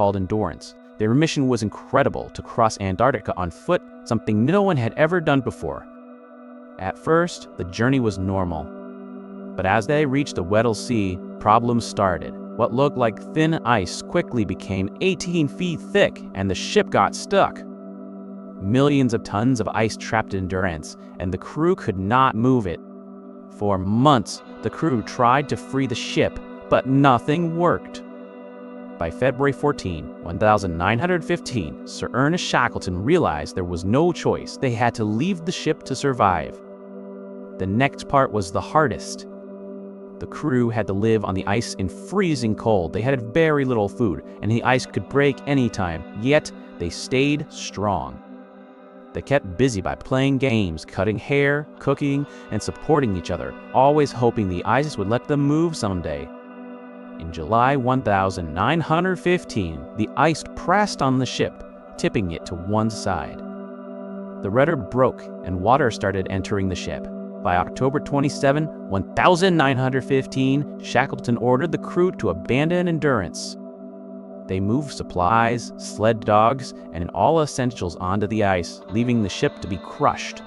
called Endurance. Their mission was incredible: to cross Antarctica on foot, something no one had ever done before. At first, the journey was normal. But as they reached the Weddell Sea, problems started. What looked like thin ice quickly became 18 feet thick, and the ship got stuck. Millions of tons of ice trapped Endurance, and the crew could not move it. For months, the crew tried to free the ship, but nothing worked. By February 14, 1915, Sir Ernest Shackleton realized there was no choice. They had to leave the ship to survive. The next part was the hardest. The crew had to live on the ice in freezing cold. They had very little food, and the ice could break anytime, yet they stayed strong. They kept busy by playing games, cutting hair, cooking, and supporting each other, always hoping the ice would let them move someday. In July 1915, the ice pressed on the ship, tipping it to one side. The rudder broke, and water started entering the ship. By October 27, 1915, Shackleton ordered the crew to abandon Endurance. They moved supplies, sled dogs, and all essentials onto the ice, leaving the ship to be crushed.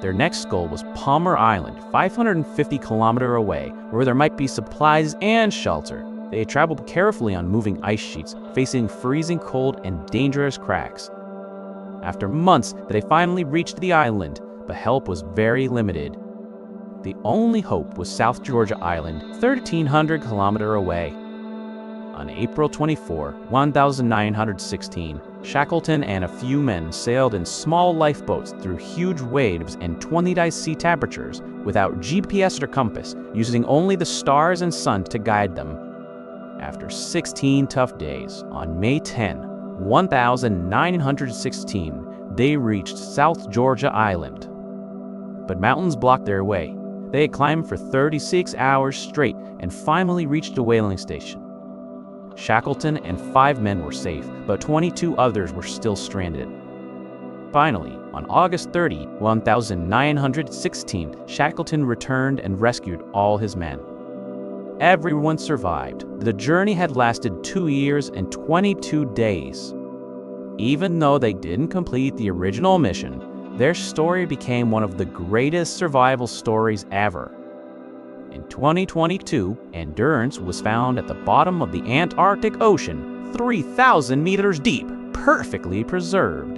Their next goal was Palmer Island, 550 kilometers away, where there might be supplies and shelter. They traveled carefully on moving ice sheets, facing freezing cold and dangerous cracks. After months, they finally reached the island, but help was very limited. The only hope was South Georgia Island, 1,300 kilometers away. On April 24, 1916, Shackleton and a few men sailed in small lifeboats through huge waves and 20 sea temperatures without GPS or compass, using only the stars and sun to guide them. After 16 tough days, on May 10, 1916, they reached South Georgia Island. But mountains blocked their way. They had climbed for 36 hours straight and finally reached a whaling station. Shackleton and 5 men were safe, but 22 others were still stranded. Finally, on August 30, 1916, Shackleton returned and rescued all his men. Everyone survived. The journey had lasted 2 years and 22 days. Even though they didn't complete the original mission, their story became one of the greatest survival stories ever. In 2022, Endurance was found at the bottom of the Antarctic Ocean, 3,000 meters deep, perfectly preserved.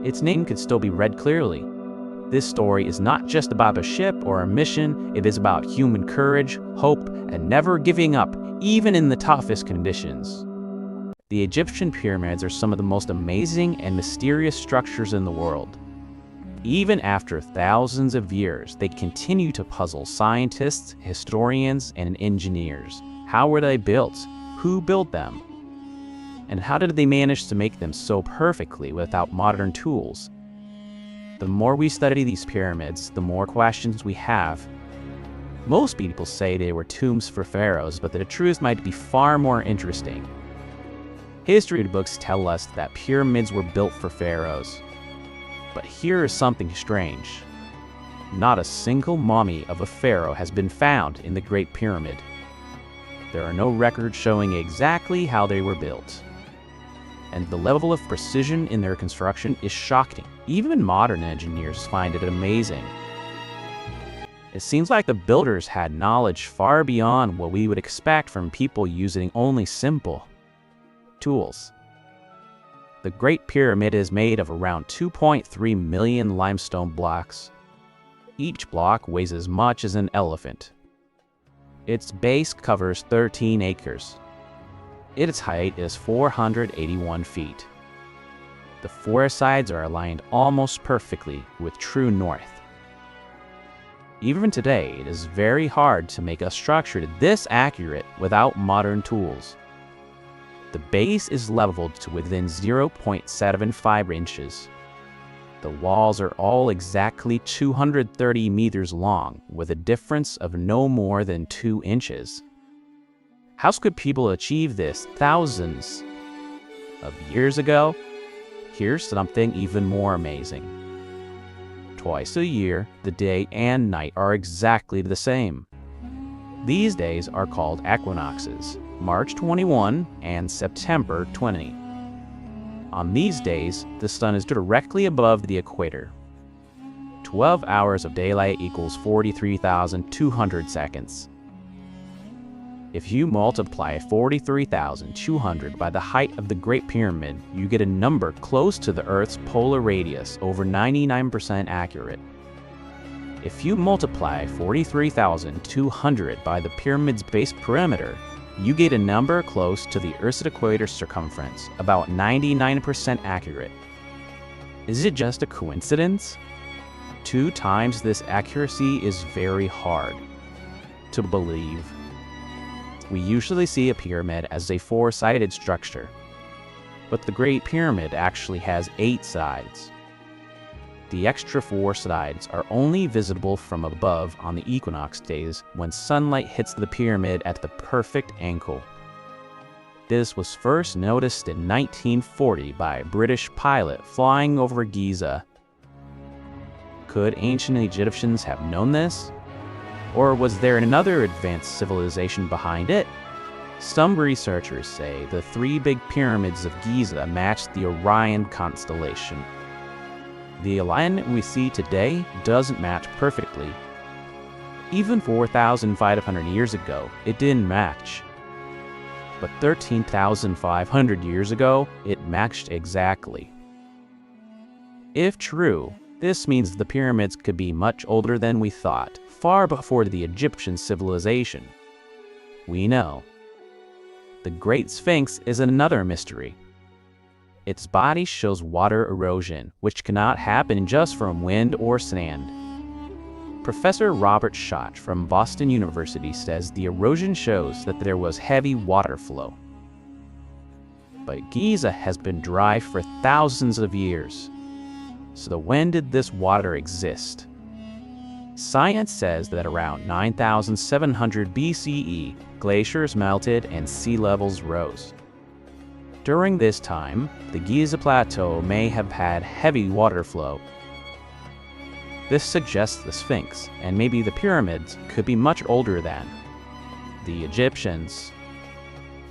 Its name could still be read clearly. This story is not just about a ship or a mission, it is about human courage, hope, and never giving up, even in the toughest conditions. The Egyptian pyramids are some of the most amazing and mysterious structures in the world. Even after thousands of years, they continue to puzzle scientists, historians, and engineers. How were they built? Who built them? And how did they manage to make them so perfectly without modern tools? The more we study these pyramids, the more questions we have. Most people say they were tombs for pharaohs, but the truth might be far more interesting. History books tell us that pyramids were built for pharaohs. But here is something strange. Not a single mummy of a pharaoh has been found in the Great Pyramid. There are no records showing exactly how they were built. And the level of precision in their construction is shocking. Even modern engineers find it amazing. It seems like the builders had knowledge far beyond what we would expect from people using only simple tools. The Great Pyramid is made of around 2.3 million limestone blocks. Each block weighs as much as an elephant. Its base covers 13 acres. Its height is 481 feet. The 4 sides are aligned almost perfectly with true north. Even today, it is very hard to make a structure this accurate without modern tools. The base is leveled to within 0.75 inches. The walls are all exactly 230 meters long, with a difference of no more than 2 inches. How could people achieve this thousands of years ago? Here's something even more amazing. Twice a year, the day and night are exactly the same. These days are called equinoxes. March 21 and September 20. On these days, the sun is directly above the equator. 12 hours of daylight equals 43,200 seconds. If you multiply 43,200 by the height of the Great Pyramid, you get a number close to the Earth's polar radius, over 99% accurate. If you multiply 43,200 by the pyramid's base perimeter, you get a number close to the Earth's equator circumference, about 99% accurate. Is it just a coincidence? 2 times this accuracy is very hard to believe. We usually see a pyramid as a 4-sided structure, but the Great Pyramid actually has 8 sides. The extra 4 sides are only visible from above on the equinox days when sunlight hits the pyramid at the perfect angle. This was first noticed in 1940 by a British pilot flying over Giza. Could ancient Egyptians have known this? Or was there another advanced civilization behind it? Some researchers say the 3 big pyramids of Giza matched the Orion constellation. The alignment we see today doesn't match perfectly. Even 4,500 years ago, it didn't match. But 13,500 years ago, it matched exactly. If true, this means the pyramids could be much older than we thought, far before the Egyptian civilization. We know. The Great Sphinx is another mystery. Its body shows water erosion, which cannot happen just from wind or sand. Professor Robert Schott from Boston University says the erosion shows that there was heavy water flow. But Giza has been dry for thousands of years. So when did this water exist? Science says that around 9,700 BCE, glaciers melted and sea levels rose. During this time, the Giza Plateau may have had heavy water flow. This suggests the Sphinx, and maybe the pyramids, could be much older than the Egyptians.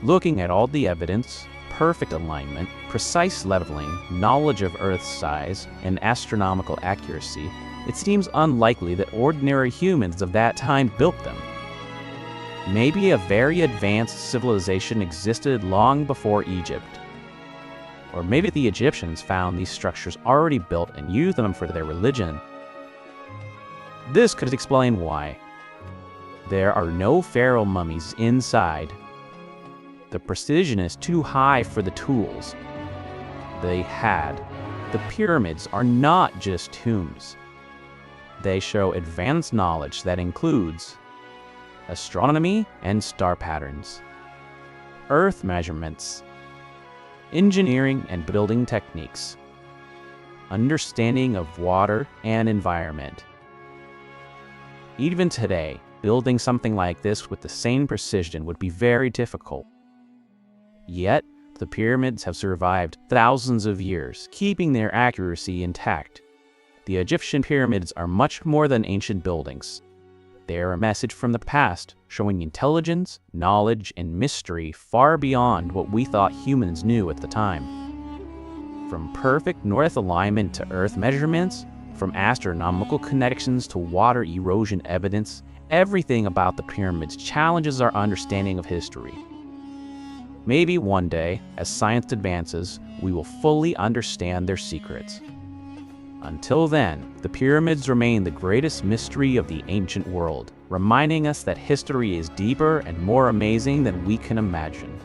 Looking at all the evidence, perfect alignment, precise leveling, knowledge of Earth's size, and astronomical accuracy, it seems unlikely that ordinary humans of that time built them. Maybe a very advanced civilization existed long before Egypt. Or maybe the Egyptians found these structures already built and used them for their religion. This could explain why there are no pharaoh mummies inside. The precision is too high for the tools they had. The pyramids are not just tombs. They show advanced knowledge that includes astronomy and star patterns, Earth measurements, engineering and building techniques, understanding of water and environment. Even today, building something like this with the same precision would be very difficult. Yet, the pyramids have survived thousands of years, keeping their accuracy intact. The Egyptian pyramids are much more than ancient buildings. They are a message from the past, showing intelligence, knowledge, and mystery far beyond what we thought humans knew at the time. From perfect north alignment to Earth measurements, from astronomical connections to water erosion evidence, everything about the pyramids challenges our understanding of history. Maybe one day, as science advances, we will fully understand their secrets. Until then, the pyramids remain the greatest mystery of the ancient world, reminding us that history is deeper and more amazing than we can imagine.